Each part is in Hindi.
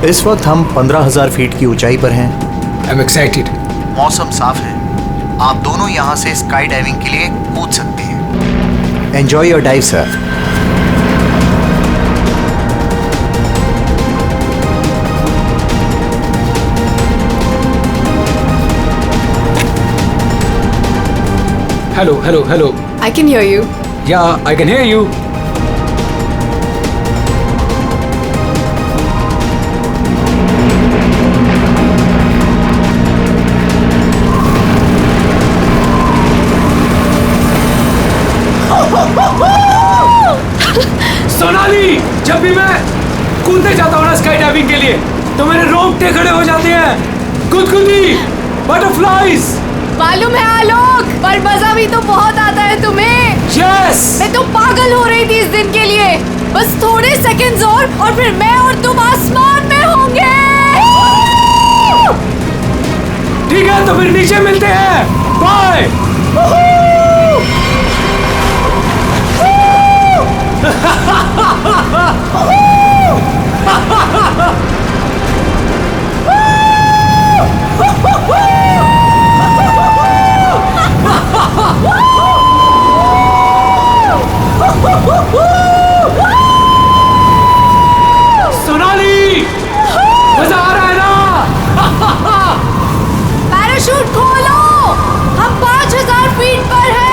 इस वक्त हम 15,000 फीट की ऊंचाई पर हैं। I'm excited. मौसम साफ है, आप दोनों यहाँ से स्काई डाइविंग के लिए कूद सकते हैं। Enjoy your dive sir. Hello. I can hear you. Yeah, I can hear you. Sonali, जब भी मैं कूदने जाता हूँ ना स्काई डाइविंग के लिए तो मेरे रोंगटे खड़े हो जाते हैं। गुदगुदी, बटरफ्लाइज। मालूम है आलोक, पर मजा भी तो बहुत आता है तुम्हें। यस। मैं तो पागल हो रही थी इस दिन के लिए। बस थोड़े सेकंड्स और फिर मैं और तुम आसमान में होंगे। ठीक है, तो फिर नीचे मिलते हैं। बाय। सोनाली, मजा आ रहा है ना? पैराशूट खोलो, हम 5,000 फीट पर हैं।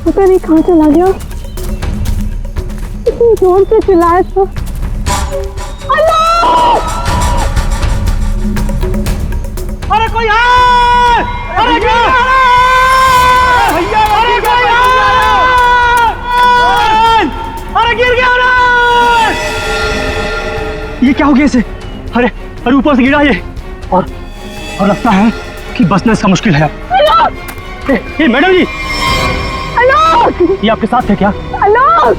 पता नहीं कहाँ चला गया। इतनी जोर से चिल्लाया था। अरे कोई है! अरे कोई भैया! अरे कोई है! अरे गिर गया रे! ये क्या हो गया इसे? अरे ऊपर से गिरा ये और लगता है कि बचना इसका मुश्किल है। ए मैडम जी, ये आपके साथ थे क्या? आलोक,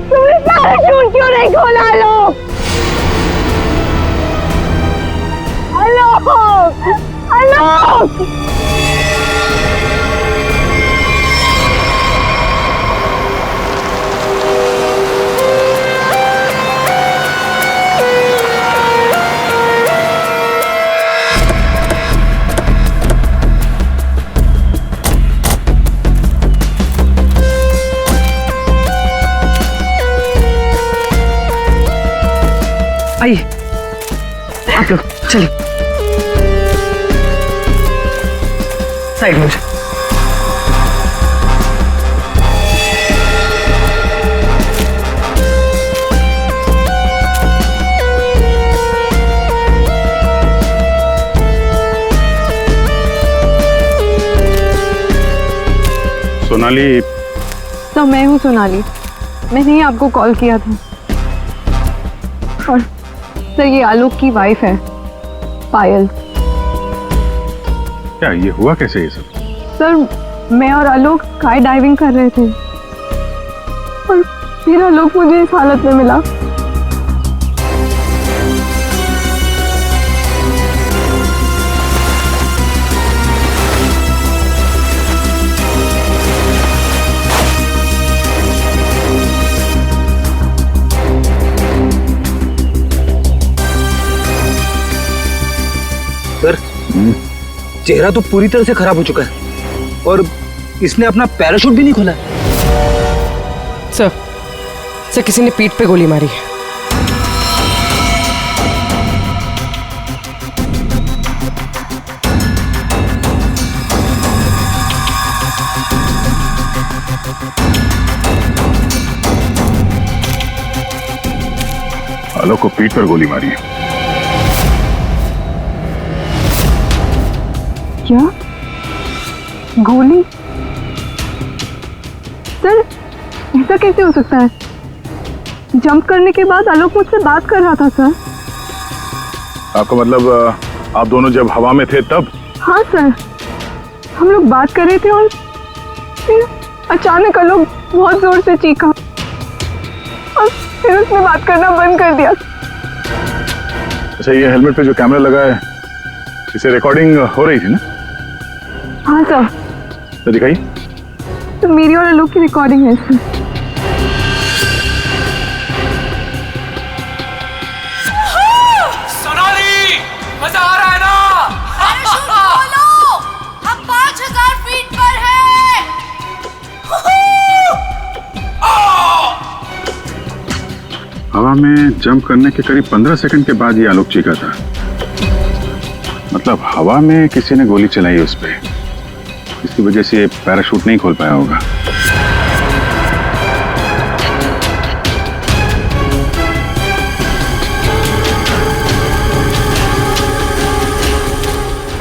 तुमने पैराशूट क्यों नहीं खोला? आलोक, आलोक, आलोक। आइए आप लोग चलिए साइड में। सोनाली। तो मैं हूँ सोनाली, मैंने ही आपको कॉल किया था। और सर ये आलोक की वाइफ है पायल। क्या ये हुआ कैसे ये सब? सर मैं और आलोक स्काई डाइविंग कर रहे थे और फिर आलोक मुझे इस हालत में मिला। सर, चेहरा तो पूरी तरह से खराब हो चुका है और इसने अपना पैराशूट भी नहीं खोला है। सर किसी ने पीठ पे गोली मारी है। आलोक को पीठ पर गोली मारी है। क्या? गोली? सर, ऐसा कैसे हो सकता है? जंप करने के बाद आलोक मुझसे बात कर रहा था सर। आपका मतलब आप दोनों जब हवा में थे तब? हाँ सर, हम लोग बात कर रहे थे और फिर अचानक आलोक बहुत जोर से चीखा और फिर उसने बात करना बंद कर दिया। अच्छा, ये हेलमेट पे जो कैमरा लगा है, इसे रिकॉर्डिंग हो रही थी ना? हाँ सर। तो दिखाइए। तो मेरी और आलोक की रिकॉर्डिंग है सर। सोनाली, मजा आ रहा है ना? पैराशूट खोलो, हम 5000 फीट पर हैं। हवा में जंप करने के करीब 15 सेकंड के बाद ये आलोक चीखा था। मतलब हवा में किसी ने गोली चलाई उस पे, इसकी वजह से ये पैराशूट नहीं खोल पाया होगा।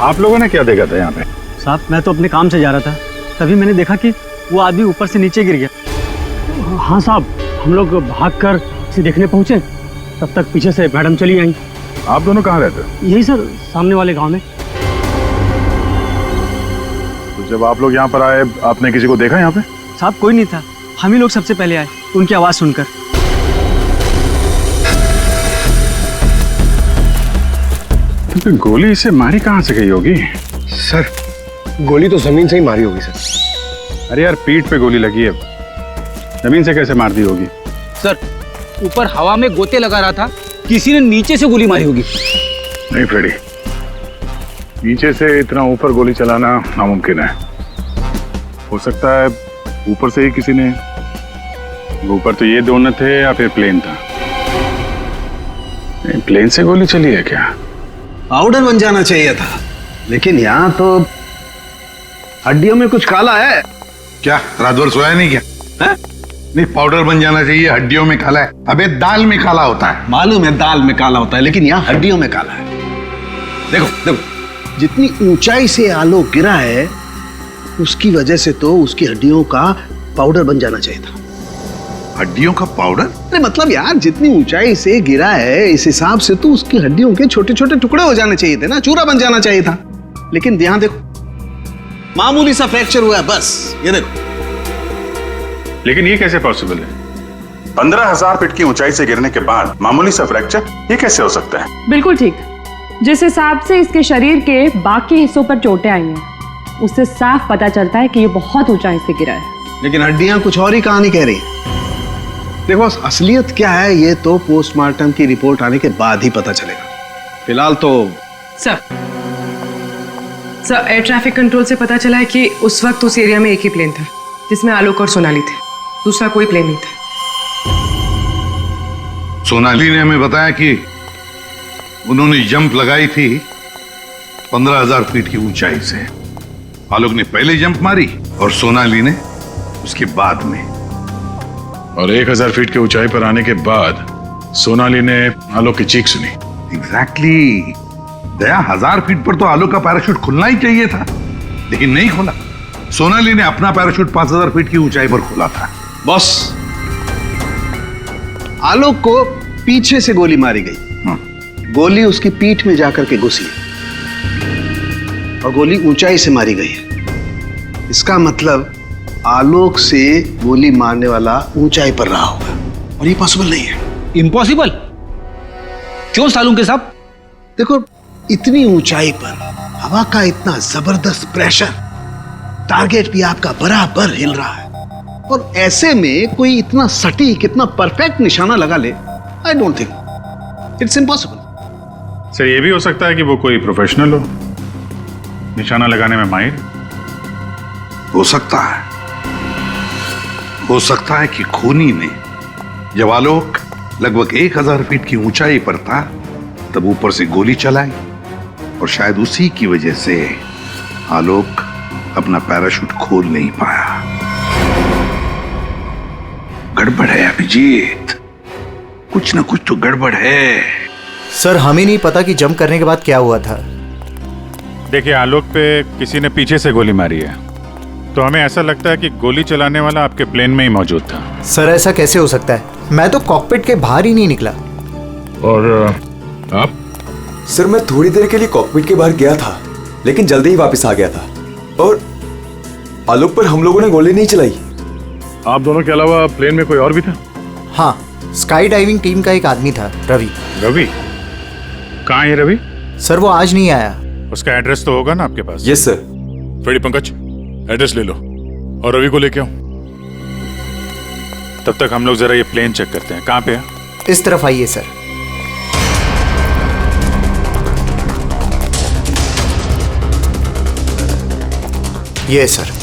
आप लोगों ने क्या देखा था यहाँ पे? साहब, मैं तो अपने काम से जा रहा था, तभी मैंने देखा कि वो आदमी ऊपर से नीचे गिर गया। हाँ साहब, हम लोग भागकर इसे देखने पहुंचे, तब तक पीछे से मैडम चली आई। आप दोनों कहाँ रहते हो? यही सर, सामने वाले गांव में। तो जब आप लोग यहाँ पर आए, आपने किसी को देखा यहाँ पे? साहब, कोई नहीं था, हम ही लोग सबसे पहले आए उनकी आवाज सुनकर। तो गोली इसे मारी कहाँ से गई होगी? सर, गोली तो जमीन से ही मारी होगी सर। अरे यार, पीठ पे गोली लगी है, जमीन से कैसे मार दी होगी? सर, ऊपर हवा में गोते लगा रहा था, किसी ने नीचे से गोली मारी होगी। नहीं फ्रेडी, नीचे से इतना ऊपर गोली चलाना नामुमकिन है। हो सकता है ऊपर से ही किसी ने, ऊपर तो ये दोनों थे या फिर प्लेन था। नहीं, प्लेन से गोली चली है क्या? पाउडर बन जाना चाहिए था, लेकिन यहाँ तो हड्डियों में कुछ काला है। क्या रात भर सोया नहीं क्या? है? नहीं, पाउडर बन जाना चाहिए, हड्डियों में काला है। अबे दाल में काला होता है। मालूम है दाल में काला होता है, लेकिन यहाँ हड्डियों में काला है। देखो देखो, जितनी ऊंचाई से आलोक गिरा है, उसकी वजह से तो उसकी हड्डियों का पाउडर बन जाना चाहिए था। हड्डियों का पाउडर? अरे मतलब यार, जितनी ऊंचाई से गिरा है, इस हिसाब से तो उसकी हड्डियों के छोटे छोटे टुकड़े हो जाने चाहिए थे ना, चूरा बन जाना चाहिए था। लेकिन यहाँ देखो, मामूली सा फ्रैक्चर हुआ है बस, ये देखो। लेकिन ये कैसे पॉसिबल है? 15,000 फीट की ऊंचाई से गिरने के बाद मामूली सा फ्रैक्चर, ये कैसे हो सकता है? बिल्कुल ठीक। जिस हिसाब से इसके शरीर के बाकी हिस्सों पर चोटें आई हैं, उससे साफ पता चलता है कि ये बहुत ऊंचाई से गिरा है। लेकिन हड्डियां कुछ और ही कहानी कह रही हैं। देखो, असलियत क्या है ये तो पोस्टमार्टम की रिपोर्ट आने के बाद ही पता चलेगा। फिलहाल तो सर, एयर ट्रैफिक कंट्रोल से पता चला है कि उस वक्त उस एरिया में एक ही प्लेन था, जिसमें आलोक और सोनाली थे। दूसरा कोई प्लेन नहीं था। सोनाली ने हमें बताया कि उन्होंने जंप लगाई थी 15,000 फीट की ऊंचाई से। आलोक ने पहले जंप मारी और सोनाली ने उसके बाद में। और 1000 फीट की ऊंचाई पर आने के बाद सोनाली ने आलोक की चीख सुनी। एग्जैक्टली। दया, 1000 फीट पर तो आलोक का पैराशूट खुलना ही चाहिए था, लेकिन नहीं खोला। सोनाली ने अपना पैराशूट 5000 फीट की ऊंचाई पर खोला था। बॉस, आलोक को पीछे से गोली मारी गई। गोली उसकी पीठ में जाकर के घुसी और गोली ऊंचाई से मारी गई है। इसका मतलब आलोक से गोली मारने वाला ऊंचाई पर रहा होगा, और ये पॉसिबल नहीं है। इम्पॉसिबल? क्यों सालूम के साहब? देखो, इतनी ऊंचाई पर हवा का इतना जबरदस्त प्रेशर, टारगेट भी आपका बराबर हिल रहा है, और ऐसे में कोई इतना सटीक, इतना परफेक्ट निशाना लगा ले, I don't think, it's impossible. Sir ये भी हो सकता है कि वो कोई प्रोफेशनल हो, निशाना लगाने में माहिर। हो सकता है, हो सकता है कि खूनी ने जब आलोक लगभग 1000 फीट की ऊंचाई पर था तब ऊपर से गोली चलाई और शायद उसी की वजह से आलोक अपना पैराशूट खोल नहीं पाया। गड़बड़ है अभिजीत, कुछ ना कुछ तो गड़बड़ है। सर हमें नहीं पता कि जंप करने के बाद क्या हुआ था। देखिए आलोक पे किसी ने पीछे से गोली मारी है, तो हमें ऐसा लगता है कि गोली चलाने वाला आपके प्लेन में ही मौजूद था। सर ऐसा कैसे हो सकता है, मैं तो कॉकपिट के बाहर ही नहीं निकला। और आप? सर मैं थोड़ी देर के लिए कॉकपिट के बाहर गया था, लेकिन जल्दी ही वापस आ गया था और आलोक पर हम लोगों ने गोली नहीं चलाई। आप दोनों के अलावा प्लेन में कोई और भी था? हाँ, स्काई डाइविंग टीम का एक आदमी था, रवि। रवि? कहाँ है रवि? सर वो आज नहीं आया। उसका एड्रेस तो होगा ना आपके पास? Yes sir. Freddy Pankaj, address ले लो और रवि को लेके आओ। तब तक हम लोग जरा ये प्लेन चेक करते हैं। कहाँ पे है? इस तरफ आइए सर। ये सर।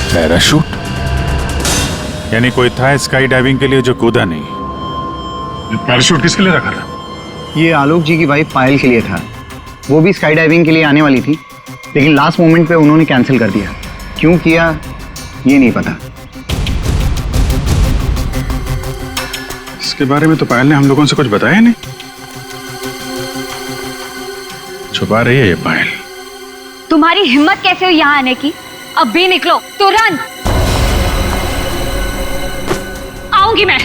पैराशूट? यानी कोई था स्काई डाइविंग के लिए जो कूदा नहीं। पैराशूट किसके लिए रखा था? ये आलोक जी की वाइफ पायल के लिए था। वो भी स्काई डाइविंग के लिए आने वाली थी, लेकिन लास्ट मोमेंट पे उन्होंने कैंसिल कर दिया। क्यों किया ये नहीं पता। इसके बारे में तो पायल ने हम लोगों से कुछ बताया नहीं। छुपा रही है ये पायल। तुम्हारी हिम्मत कैसे हुई यहाँ आने की? अब भी निकलो तुरंत। आऊंगी मैं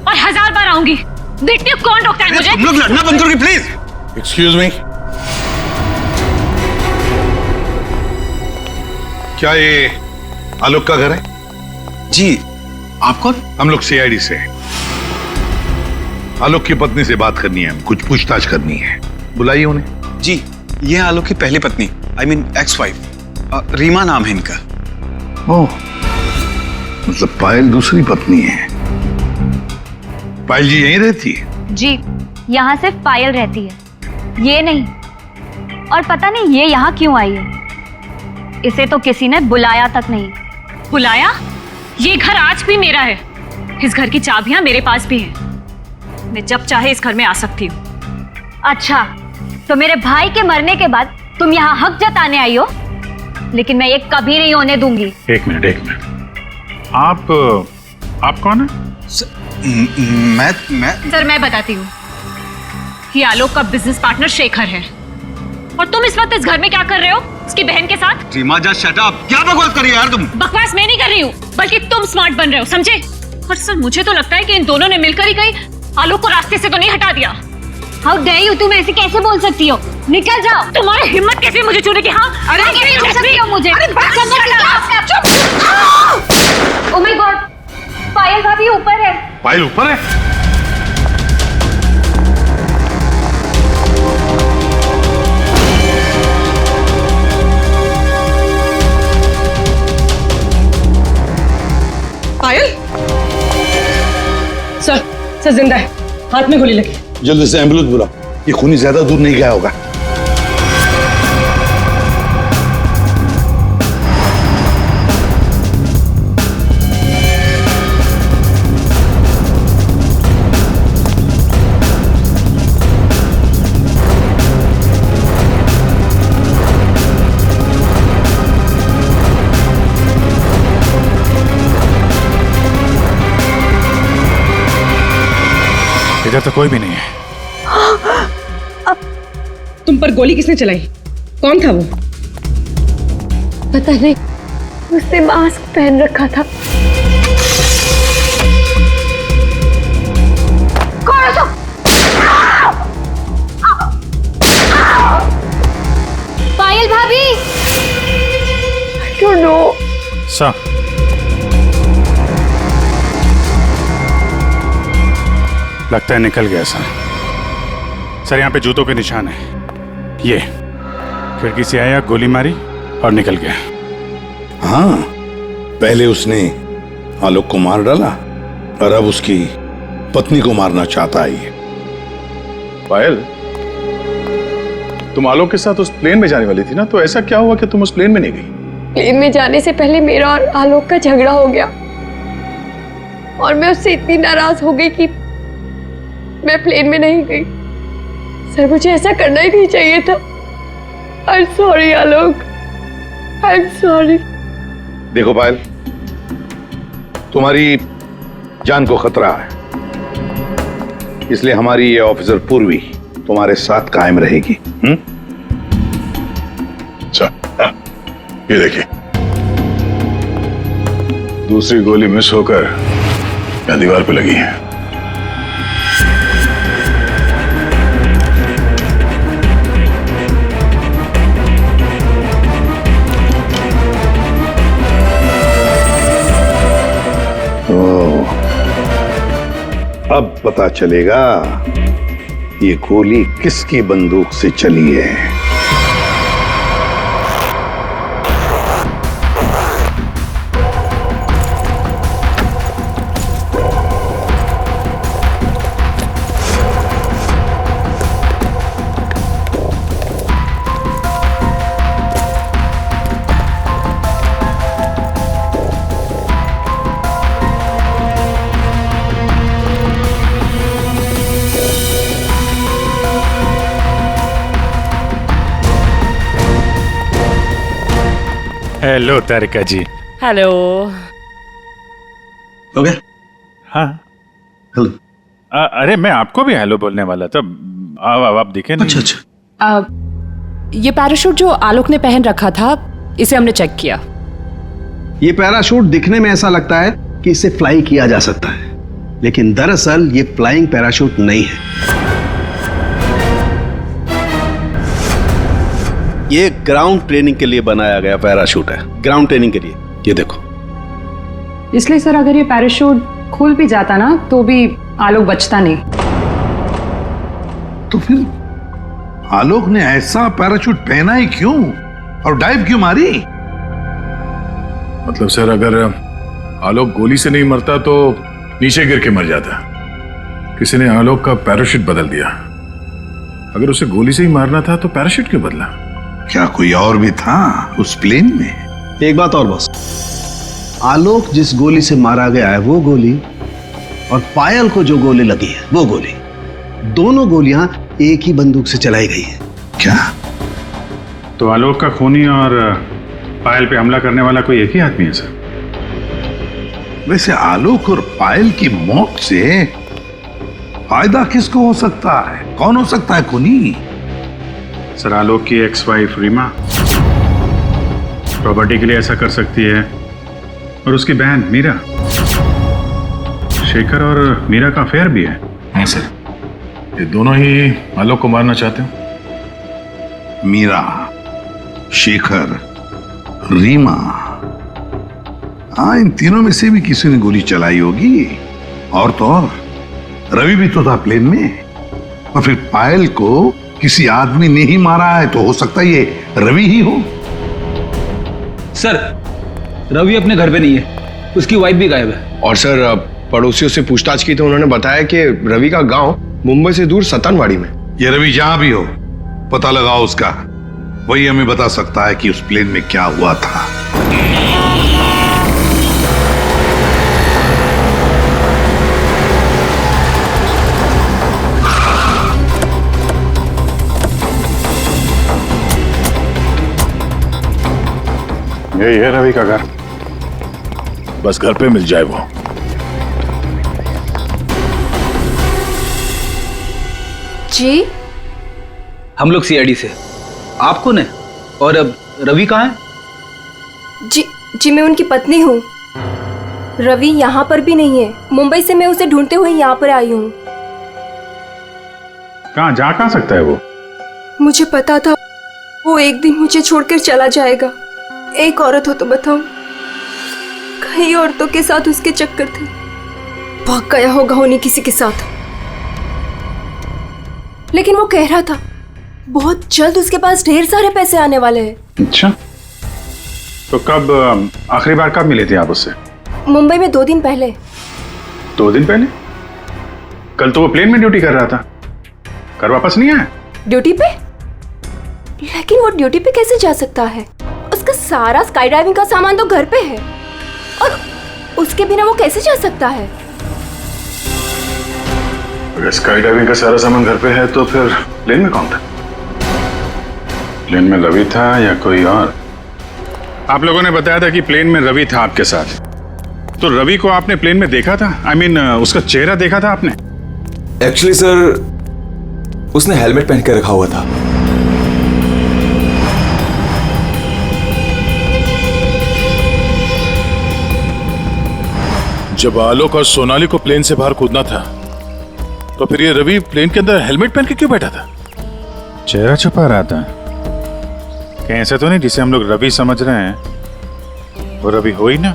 और 1000 बार आऊंगी। देखती हूँ कौन रोकता है मुझे। तुम लोग लड़ना बंद करोगे प्लीज। एक्सक्यूज मी, क्या ये आलोक का घर है? जी, आप कौन? हम लोग सीआईडी से हैं। आलोक की पत्नी से बात करनी है, कुछ पूछताछ करनी है। बुलाइए उन्हें। जी, ये है आलोक की पहली पत्नी, I mean ex wife, Reema नाम है इनका। ओह, मतलब पायल दूसरी पत्नी है। पायल जी यहीं रहती है? जी, यहाँ सिर्फ पायल रहती है, ये नहीं। और पता नहीं ये यहाँ क्यों आई है। इसे तो किसी ने बुलाया तक नहीं। बुलाया? ये घर आज भी मेरा है। इस घर की चाबियां मेरे पास भी हैं। मैं जब चाहे इस घर में आ सकती हूँ। अच्छा, तो मेरे भाई के मरने के बाद तुम यहाँ हक जताने आई हो, लेकिन मैं ये कभी नहीं होने दूंगी। एक मिनट। आप कौन है? मैं सर मैं बताती हूँ। ये आलोक का बिजनेस पार्टनर शेखर है। और तुम इस वक्त इस घर में क्या कर रहे हो उसकी बहन के साथ? Reema just shut up. क्या बकवास कर रही है यार तुम? बकवास मैं नहीं कर रही हूँ, बल्कि तुम स्मार्ट बन रहे हो, समझे? और सर मुझे तो लगता है कि इन दोनों ने मिलकर ही कहीं आलोक को रास्ते से तो नहीं हटा दिया। हाउ डेयर यू, तुम ऐसे कैसे बोल सकती हो? निकल जाओ। तुम्हारी हिम्मत कैसे मुझे छूने की? हाँ, अरे कैसे छू सकती हो मुझे? ओह माय गॉड, पायल भाभी ऊपर है। पायल ऊपर है? पायल? सर जिंदा है, हाथ में गोली लगी। जल्दी से एम्बुलेंस बुलाओ, ये खूनी ज्यादा दूर नहीं गया होगा। इधर तो कोई भी नहीं है। तुम पर गोली किसने चलाई? कौन था वो? पता नहीं, उसने मास्क पहन रखा था। कौन है तुम? पायल भाभी। I don't know. सर लगता है निकल गया सर। सर यहाँ पे जूतों के निशान है। ये खिड़की से आया, गोली मारी और निकल गया। हाँ, पहले उसने आलोक को मार डाला और अब उसकी पत्नी को मारना चाहता है ये। पायल, तुम आलोक के साथ उस प्लेन में जाने वाली थी ना, तो ऐसा क्या हुआ कि तुम उस प्लेन में नहीं गई? प्लेन में जाने से पहले मेरा और आलोक का झगड़ा हो गया और मैं उससे इतनी नाराज हो गई कि मैं प्लेन में नहीं गई। सर, मुझे ऐसा करना ही नहीं चाहिए था। I am sorry Alok, I am sorry. देखो पायल, तुम्हारी जान को खतरा है, इसलिए हमारी ये ऑफिसर पूर्वी तुम्हारे साथ कायम रहेगी। अच्छा, ये देखिए, दूसरी गोली मिस होकर यहाँ दीवार पे लगी है। अब पता चलेगा ये गोली किसकी बंदूक से चली है। हेलो तारिका जी। हेलो। हो गया? हाँ, हेलो। अरे मैं आपको भी हेलो बोलने वाला था। आप दिखे नहीं। अच्छा अच्छा। ये पैराशूट जो आलोक ने पहन रखा था, इसे हमने चेक किया। ये पैराशूट दिखने में ऐसा लगता है कि इसे फ्लाई किया जा सकता है, लेकिन दरअसल ये फ्लाइंग पैराशूट नहीं है। ये ग्राउंड ट्रेनिंग के लिए बनाया गया पैराशूट है, ग्राउंड ट्रेनिंग के लिए। ये देखो। इसलिए सर, अगर ये पैराशूट खुल भी जाता ना तो भी आलोक बचता नहीं। तो फिर आलोक ने ऐसा पैराशूट पहना ही क्यों और डाइव क्यों मारी? मतलब सर, अगर आलोक गोली से नहीं मरता तो नीचे गिर के मर जाता। किसी ने आलोक का पैराशूट बदल दिया। अगर उसे गोली से ही मारना था तो पैराशूट क्यों बदला? क्या कोई और भी था उस प्लेन में? एक बात और बस, आलोक जिस गोली से मारा गया है वो गोली और पायल को जो गोली लगी है वो गोली, दोनों गोलियां एक ही बंदूक से चलाई गई है। क्या? तो आलोक का खूनी और पायल पे हमला करने वाला कोई एक ही आदमी है सर? वैसे आलोक और पायल की मौत से फायदा किसको हो सकता है? कौन हो सकता है खूनी? सर, आलोक की एक्स वाइफ रीमा प्रॉपर्टी के लिए ऐसा कर सकती है, और उसकी बहन मीरा। शेखर और मीरा का अफेयर भी है। हाँ सर। ये दोनों ही आलोक को मारना चाहते हो। मीरा, शेखर, रीमा, हाँ, इन तीनों में से भी किसी ने गोली चलाई होगी। और तो और रवि भी तो था प्लेन में, और फिर पायल को किसी आदमी ने ही मारा है, तो हो सकता है ये रवि ही हो। सर, रवि अपने घर पे नहीं है, उसकी वाइफ भी गायब है। और सर, पड़ोसियों से पूछताछ की तो उन्होंने बताया कि रवि का गांव मुंबई से दूर सतनवाड़ी में। ये रवि जहां भी हो, पता लगाओ उसका, वही हमें बता सकता है कि उस प्लेन में क्या हुआ था। यही है रवि का घर, बस घर पे मिल जाए वो। जी, हम लोग सीआईडी से। आप कौन है और अब रवि कहाँ है? जी मैं उनकी पत्नी हूँ। रवि यहाँ पर भी नहीं है। मुंबई से मैं उसे ढूंढते हुए यहाँ पर आई हूँ। कहाँ जा कहाँ सकता है वो? मुझे पता था वो एक दिन मुझे छोड़कर चला जाएगा। एक औरत हो तो बताओ, कई औरतों के साथ उसके चक्कर थे। भाग गया होगा उन्हीं किसी के साथ। लेकिन वो कह रहा था बहुत जल्द उसके पास ढेर सारे पैसे आने वाले हैं। अच्छा, तो कब आखिरी बार कब मिले थे आप उससे? मुंबई में 2 दिन पहले। 2 दिन पहले? कल तो वो प्लेन में ड्यूटी कर रहा था, घर वापस नहीं आया? ड्यूटी पे? लेकिन वो ड्यूटी पे कैसे जा सकता है? उसका सारा स्काई डाइविंग का सामान तो घर पे है और उसके बिना वो कैसे जा सकता है? अगर स्काई डाइविंग का सारा सामान घर पे है तो फिर प्लेन में कौन था? प्लेन में रवि था या कोई और? आप लोगों ने बताया था कि प्लेन में रवि था आपके साथ, तो रवि को आपने प्लेन में देखा था? I mean, उसका चेहरा देखा था आपने? एक्चुअली सर, उसने हेलमेट पहन के रखा हुआ था। जब आलोक और सोनाली को प्लेन से बाहर कूदना था, तो फिर ये रवि प्लेन के अंदर हेलमेट पहन के क्यों बैठा था? चेहरा छुपा रहा था। कहीं ऐसा तो नहीं जिसे हम लोग रवि समझ रहे हैं वो रवि हो ही ना?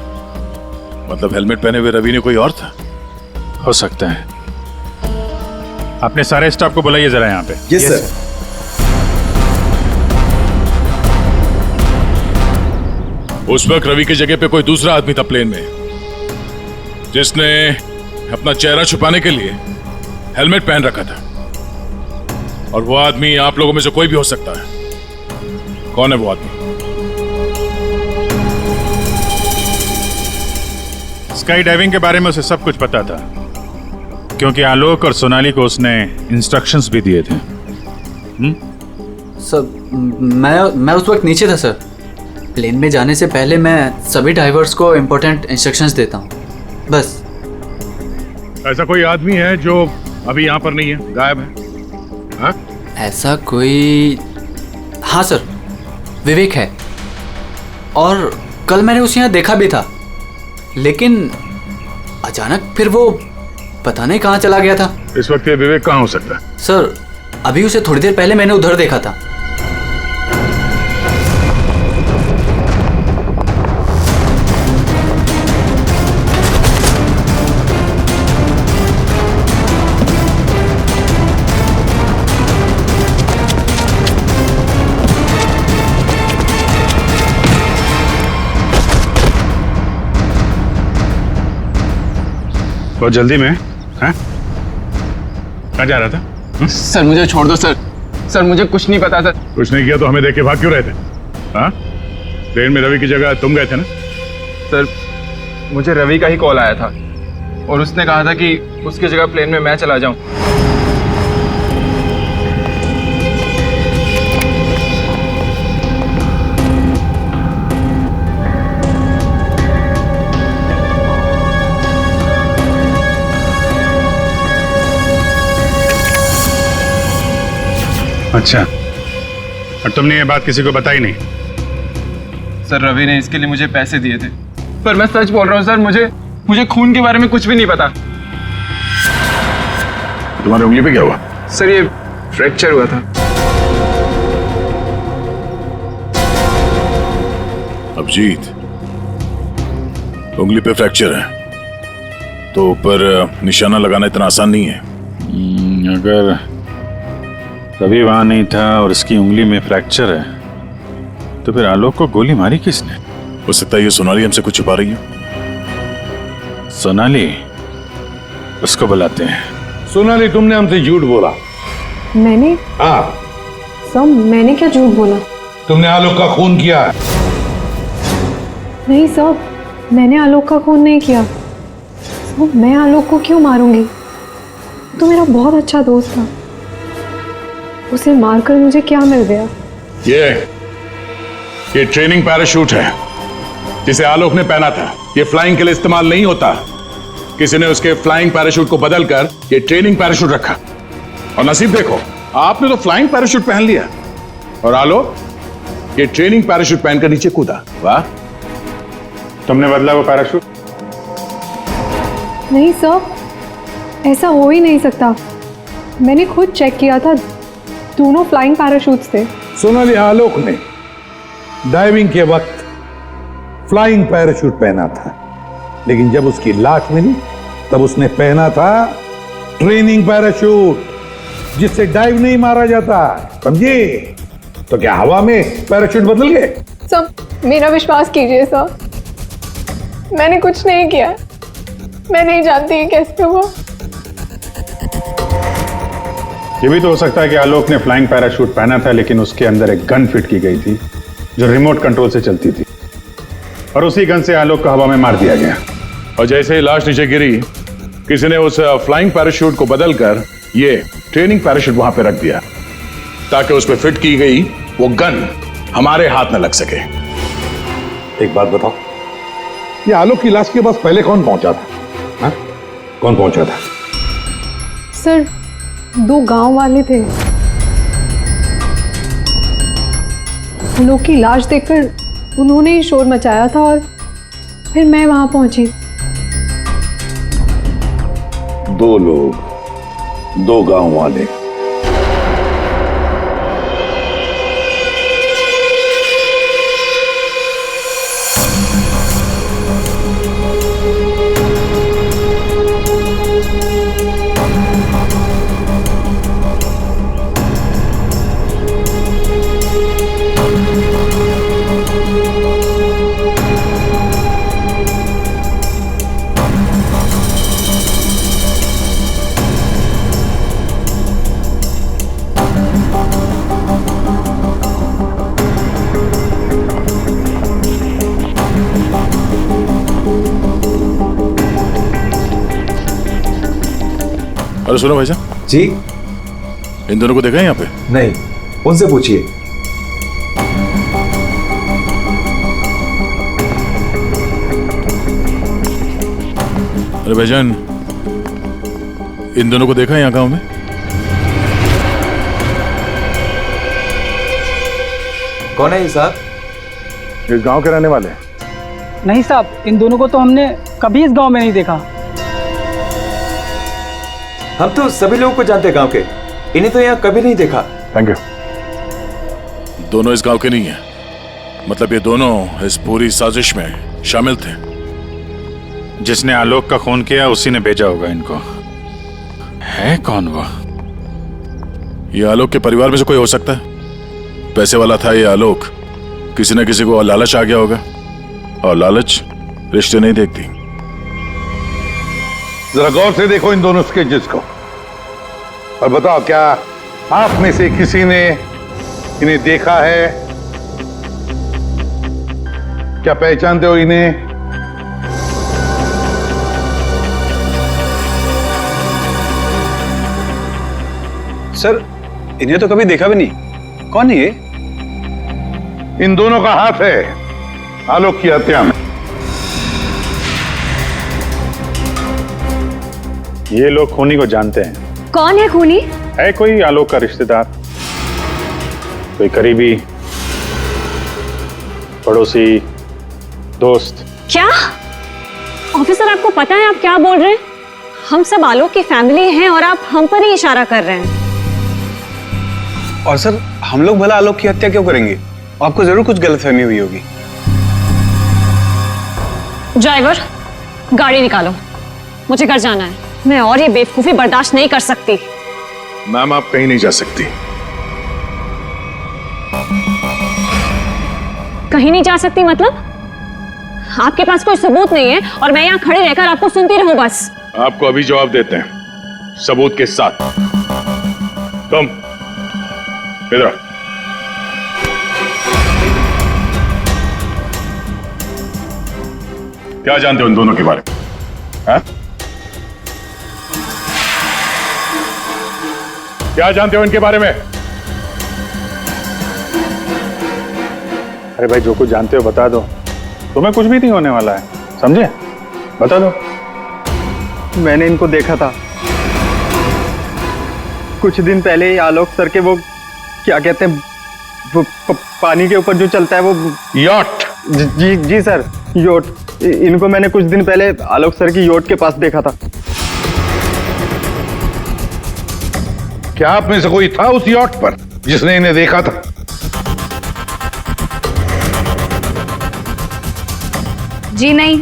मतलब हेलमेट पहने हुए रवि ने कोई और था? हो सकता है। अपने सारे स्टाफ को बुलाइए जरा यहाँ पे। Yes sir. उस वक्त रवि की जगह पे कोई दूसरा आदमी था प्लेन में, जिसने अपना चेहरा छुपाने के लिए हेलमेट पहन रखा था। और वो आदमी आप लोगों में से कोई भी हो सकता है। कौन है वो आदमी? स्काई डाइविंग के बारे में उसे सब कुछ पता था, क्योंकि आलोक और सोनाली को उसने इंस्ट्रक्शंस भी दिए थे। सर, मैं उस वक्त नीचे था सर। प्लेन में जाने से पहले मैं सभी ड्राइवर्स को इम्पोर्टेंट इंस्ट्रक्शंस देता हूँ, बस। ऐसा कोई आदमी है जो अभी यहाँ पर नहीं है, गायब है? हाँ? ऐसा कोई? हाँ सर, विवेक है। और कल मैंने उसे यहाँ देखा भी था, लेकिन अचानक फिर वो पता नहीं कहाँ चला गया था। इस वक्त ये विवेक कहाँ हो सकता है? सर, अभी उसे थोड़ी देर पहले मैंने उधर देखा था। बहुत जल्दी में? हाँ? कहाँ जा रहा था? सर मुझे छोड़ दो सर। सर मुझे कुछ नहीं पता सर। कुछ नहीं किया तो हमें देख के भाग क्यों रहे थे? हाँ? ट्रेन में रवि की जगह तुम गए थे ना? सर मुझे रवि का ही कॉल आया था और उसने कहा था कि उसकी जगह प्लेन में मैं चला जाऊं। अच्छा, और तुमने ये बात किसी को बताई नहीं? सर रवि ने इसके लिए मुझे पैसे दिए थे, पर मैं सच बोल रहा हूँ सर, मुझे खून के बारे में कुछ भी नहीं पता। तुम्हारी उंगली पे क्या हुआ? सर ये फ्रैक्चर हुआ था। अभिजीत, उंगली पे फ्रैक्चर है तो ऊपर निशाना लगाना इतना आसान नहीं है। अगर रवि वहां नहीं था और इसकी उंगली में फ्रैक्चर है, तो फिर आलोक को गोली मारी किसने? हो सकता है ये सोनाली हमसे कुछ छुपा रही है। सोनाली, उसको बुलाते हैं। सोनाली, तुमने हमसे झूठ बोला। मैंने? हाँ। सर मैंने क्या झूठ बोला? तुमने आलोक का खून किया। नहीं सर, मैंने आलोक का खून नहीं किया। सर मैं आलोक को क्यों मारूंगी? तो मेरा बहुत अच्छा दोस्त था, उसे मारकर मुझे क्या मिल गया? ये ट्रेनिंग पैराशूट है जिसे आलोक ने पहना था। ये फ्लाइंग के लिए इस्तेमाल नहीं होता। किसी ने उसके फ्लाइंग पैराशूट को बदलकर ये ट्रेनिंग पैराशूट रखा, और नसीब देखो आपने तो फ्लाइंग पैराशूट पहन लिया और आलोक ये ट्रेनिंग पैराशूट पहनकर नीचे कूदा। वाह! तुमने बदला वो पैराशूट? नहीं सर, ऐसा हो ही नहीं सकता। मैंने खुद चेक किया था, दोनों फ्लाइंग पैराशूट्स थे। सोनाली, आलोक ने डाइविंग के वक्त फ्लाइंग पैराशूट पहना था, लेकिन जब उसकी लाश मिली तब उसने पहना था ट्रेनिंग पैराशूट। जिससे डाइव नहीं मारा जाता, समझे? तो क्या हवा में पैराशूट बदल गए? सब मेरा विश्वास कीजिए सर, मैंने कुछ नहीं किया। मैं नहीं जानती ये कैसे हुआ। ये भी तो हो सकता है कि आलोक ने फ्लाइंग पैराशूट पहना था, लेकिन उसके अंदर एक गन फिट की गई थी जो रिमोट कंट्रोल से चलती थी, और उसी गन से आलोक को हवा में मार दिया गया। और जैसे ही लाश नीचे गिरी, किसी ने उस फ्लाइंग पैराशूट को बदलकर ये ट्रेनिंग पैराशूट वहां पे रख दिया, ताकि उस पे फिट की गई वो गन हमारे हाथ न लग सके। एक बात बताओ, ये आलोक की लाश के पास पहले कौन पहुंचा था? हा? कौन पहुंचा था? सर 2 गांव वाले थे। आलोक की लाश देखकर उन्होंने ही शोर मचाया था और फिर मैं वहां पहुंची। 2 लोग, 2 गांव वाले। अरे सुनो भाईजान जी, इन दोनों को देखा है यहाँ पे? नहीं, उनसे पूछिए। अरे भाईजान, इन दोनों को देखा है यहाँ गांव में? कौन है ये साहब? इस गांव के रहने वाले? नहीं साहब, इन दोनों को तो हमने कभी इस गांव में नहीं देखा। हम तो सभी लोगों को जानते हैं गांव के, इन्हें तो यहाँ कभी नहीं देखा। Thank you. दोनों इस गांव के नहीं है, मतलब ये दोनों इस पूरी साजिश में शामिल थे। जिसने आलोक का खून किया उसी ने भेजा होगा इनको। है कौन वो? ये आलोक के परिवार में से कोई हो सकता है। पैसे वाला था ये आलोक, किसी न किसी को लालच आ गया होगा, और लालच रिश्ते नहीं देखती। जरा गौर से देखो इन दोनों स्केचेस को और बताओ, क्या आप में से किसी ने इन्हें देखा है? क्या पहचानते हो इन्हें? सर, इन्हें तो कभी देखा भी नहीं। कौन है ये? इन दोनों का हाथ है आलोक की हत्या में। ये लोग खूनी को जानते हैं। कौन है खूनी? है कोई आलोक का रिश्तेदार, कोई करीबी, पड़ोसी, दोस्त। क्या ऑफिसर, आपको पता है आप क्या बोल रहे हैं? हम सब आलोक की फैमिली हैं और आप हम पर ही इशारा कर रहे हैं। और सर, हम लोग भला आलोक की हत्या क्यों करेंगे? आपको जरूर कुछ गलतफहमी हुई होगी। ड्राइवर, गाड़ी निकालो, मुझे घर जाना है। मैं और ये बेवकूफी बर्दाश्त नहीं कर सकती। मैम, आप कहीं नहीं जा सकती। कहीं नहीं जा सकती मतलब? आपके पास कोई सबूत नहीं है और मैं यहाँ खड़े रहकर आपको सुनती रहूं बस? आपको अभी जवाब देते हैं, सबूत के साथ। तुम इधर आओ। क्या जानते हो इन दोनों के बारे में? हाँ? क्या जानते हो इनके बारे में? अरे भाई, जो कुछ जानते हो बता दो, तुम्हें कुछ भी नहीं होने वाला है, समझे? बता दो। मैंने इनको देखा था कुछ दिन पहले ही। आलोक सर के वो क्या कहते हैं, वो पानी के ऊपर जो चलता है वो यॉट। जी सर, योट। इनको मैंने कुछ दिन पहले आलोक सर की योट के पास देखा था। क्या आप में से कोई था उस यॉट पर जिसने इन्हें देखा था? जी नहीं,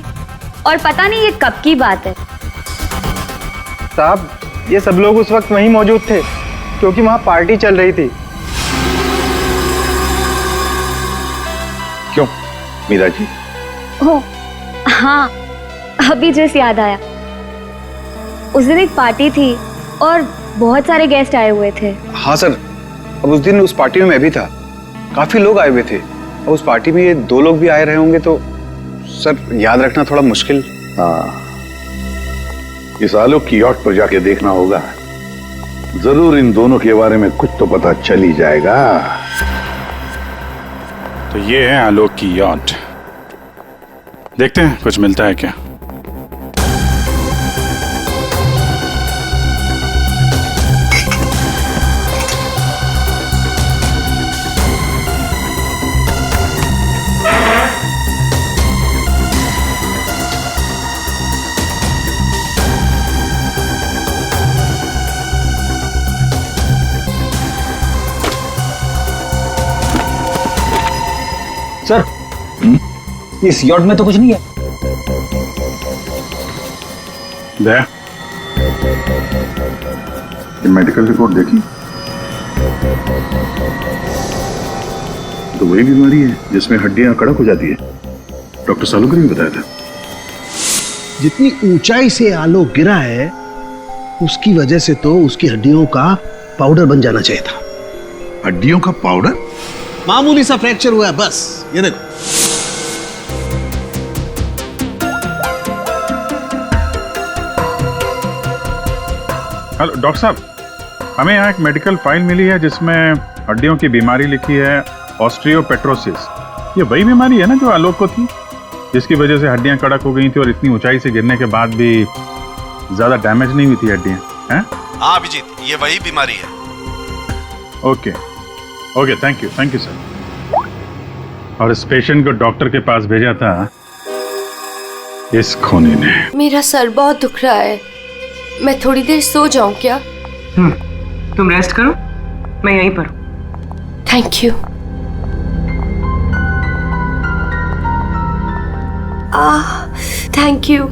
और पता नहीं ये कब की बात है। साहब, ये सब लोग उस वक्त वहीं मौजूद थे। क्योंकि वहां पार्टी चल रही थी। क्यों मीरा जी? हो हाँ, अभी जस्ट याद आया। उस दिन एक पार्टी थी और बहुत सारे गेस्ट आए हुए थे। हाँ सर, अब उस दिन उस पार्टी में मैं भी था, काफी लोग आए हुए थे। अब उस पार्टी में ये 2 लोग भी आए रहे होंगे तो सर याद रखना थोड़ा मुश्किल। हाँ, इस आलोक की यॉट पर जाके देखना होगा, जरूर इन दोनों के बारे में कुछ तो पता चल ही जाएगा। तो ये है आलोक की यॉट, देखते हैं कुछ मिलता है क्या। सर, इस यॉट में तो कुछ नहीं है। दया, ये मेडिकल रिपोर्ट देखी तो वही बीमारी है जिसमें हड्डियां कड़क हो जाती है। डॉक्टर सालुकर ने बताया था। जितनी ऊंचाई से आलोक गिरा है उसकी वजह से तो उसकी हड्डियों का पाउडर बन जाना चाहिए था। हड्डियों का पाउडर? मामूली सा फ्रैक्चर हुआ है बस, ये देखो। हेलो डॉक्टर साहब, हमें यहाँ एक मेडिकल फाइल मिली है जिसमें हड्डियों की बीमारी लिखी है, ऑस्टियोपेट्रोसिस। ये वही बीमारी है ना जो आलोक को थी, जिसकी वजह से हड्डियां कड़क हो गई थी और इतनी ऊंचाई से गिरने के बाद भी ज्यादा डैमेज नहीं हुई थी हड्डियां, हैं? हाँ अभिजीत, ये वही बीमारी है। Okay okay, thank you sir. और इस पेशेंट को डॉक्टर के पास भेजा था इस खूनी ने। मेरा सर बहुत दुख रहा है, मैं थोड़ी देर सो जाऊं क्या? तुम रेस्ट करो, मैं यहीं पर हूं। Thank you. Thank you.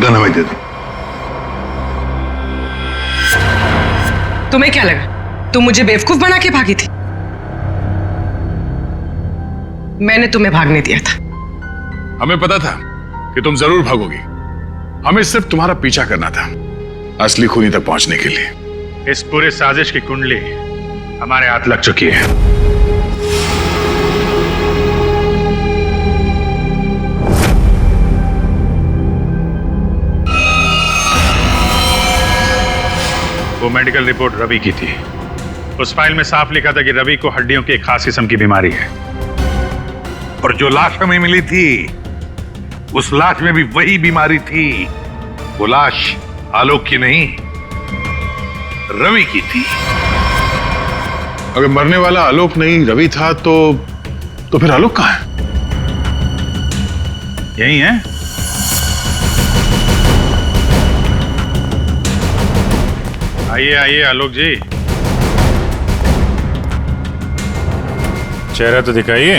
Gun हमें दे दो। तुम्हें क्या लगा तुम मुझे बेवकूफ बना के भागी थी? मैंने तुम्हें भागने दिया था। हमें पता था कि तुम जरूर भागोगी, हमें सिर्फ तुम्हारा पीछा करना था असली खूनी तक पहुंचने के लिए। इस पूरे साजिश की कुंडली हमारे हाथ लग चुकी है। वो मेडिकल रिपोर्ट रवि की थी। उस फाइल में साफ लिखा था कि रवि को हड्डियों की एक खास किस्म की बीमारी है। और जो लाश हमें मिली थी, उस लाश में भी वही बीमारी थी। वो लाश आलोक की नहीं, रवि की थी। अगर मरने वाला आलोक नहीं रवि था तो फिर आलोक कहाँ है? यही है। आइए आइए आलोक जी, चेहरा तो दिखाइए।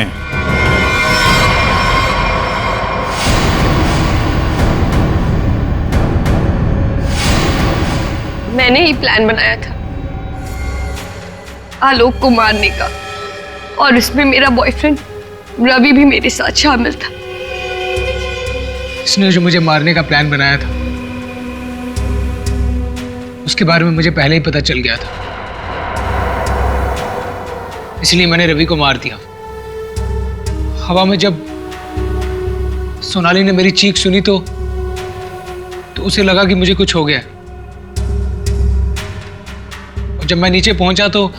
मैंने ही प्लान बनाया था आलोक को मारने का, और उसमें मेरा बॉयफ्रेंड रवि भी मेरे साथ शामिल था। इसने जो मुझे मारने का प्लान बनाया था, उसके बारे में मुझे पहले ही पता चल गया था, इसलिए मैंने रवि को मार दिया। हवा में जब सोनाली ने मेरी चीख सुनी तो उसे लगा कि मुझे कुछ हो गया। और जब मैं नीचे पहुंचा तो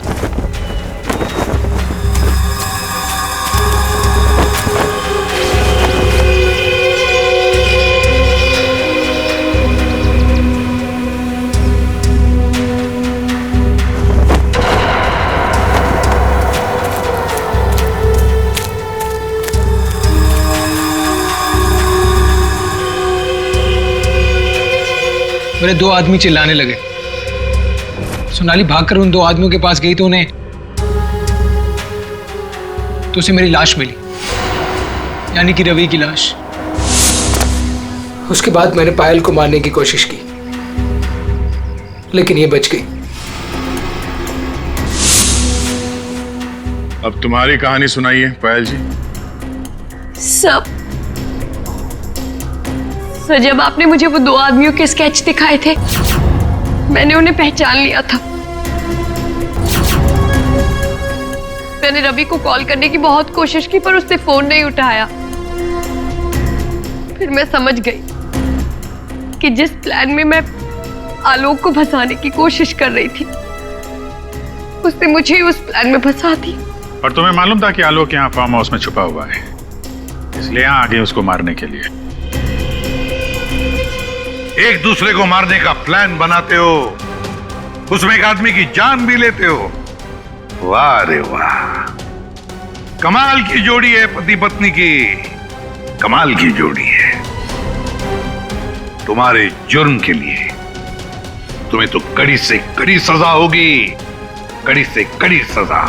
मेरे दो आदमी चिल्लाने लगे। सोनाली भागकर उन दो आदमियों के पास गई तो उसे मेरी लाश मिली, यानी कि रवि की लाश। उसके बाद मैंने पायल को मारने की कोशिश की, लेकिन ये बच गई। अब तुम्हारी कहानी सुनाइए पायल जी। सब सर, जब आपने मुझे वो दो आदमियों के स्केच दिखाए थे, मैंने उन्हें पहचान लिया था। मैंने रवि को कॉल करने की बहुत कोशिश की, पर उसने फोन नहीं उठाया। फिर मैं समझ गई कि जिस प्लान में मैं आलोक को फंसाने की कोशिश कर रही थी, उसने मुझे उस प्लान में फंसा दी। और तुम्हें मालूम था कि आलोक यहाँ फार्म हाउस में छुपा हुआ है, इसलिए यहाँ आ गए उसको मारने के लिए। एक दूसरे को मारने का प्लान बनाते हो, उसमें एक आदमी की जान भी लेते हो। वाह रे वाह, कमाल की जोड़ी है पति पत्नी की, कमाल की जोड़ी है। तुम्हारे जुर्म के लिए तुम्हें तो कड़ी से कड़ी सजा होगी, कड़ी से कड़ी सजा।